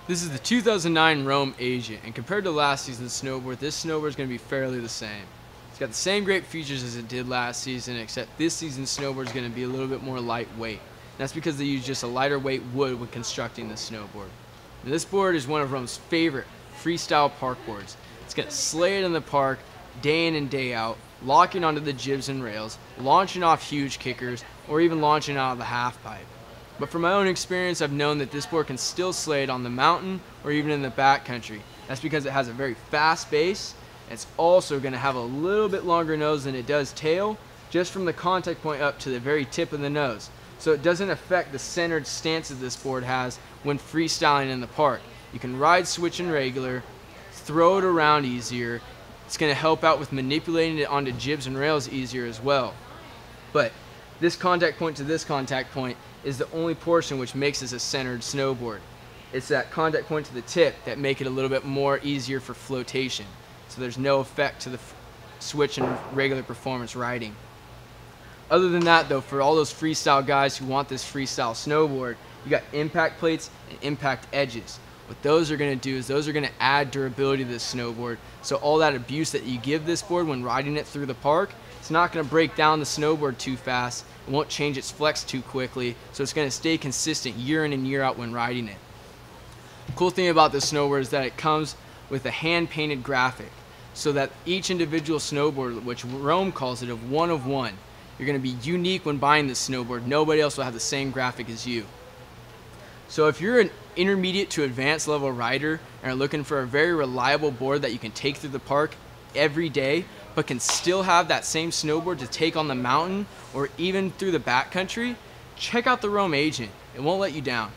This is the 2009 Rome Agent, and compared to last season's snowboard, this snowboard is going to be fairly the same. It's got the same great features as it did last season, except this season's snowboard is going to be a little bit more lightweight. And that's because they use just a lighter weight wood when constructing this snowboard. Now, this board is one of Rome's favorite freestyle park boards. It's going to slay it in the park day in and day out, locking onto the jibs and rails, launching off huge kickers, or even launching out of the half pipe. But from my own experience, I've known that this board can still slay it on the mountain or even in the backcountry. That's because it has a very fast base. It's also going to have a little bit longer nose than it does tail, just from the contact point up to the very tip of the nose. So it doesn't affect the centered stance that this board has when freestyling in the park. You can ride, switch, and regular, throw it around easier. It's going to help out with manipulating it onto jibs and rails easier as well. But this contact point to this contact point is the only portion which makes this a centered snowboard. It's that contact point to the tip that make it a little bit more easier for flotation. So there's no effect to the switch and regular performance riding. Other than that though, for all those freestyle guys who want this freestyle snowboard, you got impact plates and impact edges. What those are going to do is those are going to add durability to this snowboard. So all that abuse that you give this board when riding it through the park, it's not going to break down the snowboard too fast. It won't change its flex too quickly. So it's going to stay consistent year in and year out when riding it. The cool thing about this snowboard is that it comes with a hand-painted graphic, so that each individual snowboard, which Rome calls it, of one, you're going to be unique when buying this snowboard. Nobody else will have the same graphic as you. So if you're an intermediate to advanced level rider and are looking for a very reliable board that you can take through the park every day, but can still have that same snowboard to take on the mountain or even through the backcountry, check out the Rome Agent. It won't let you down.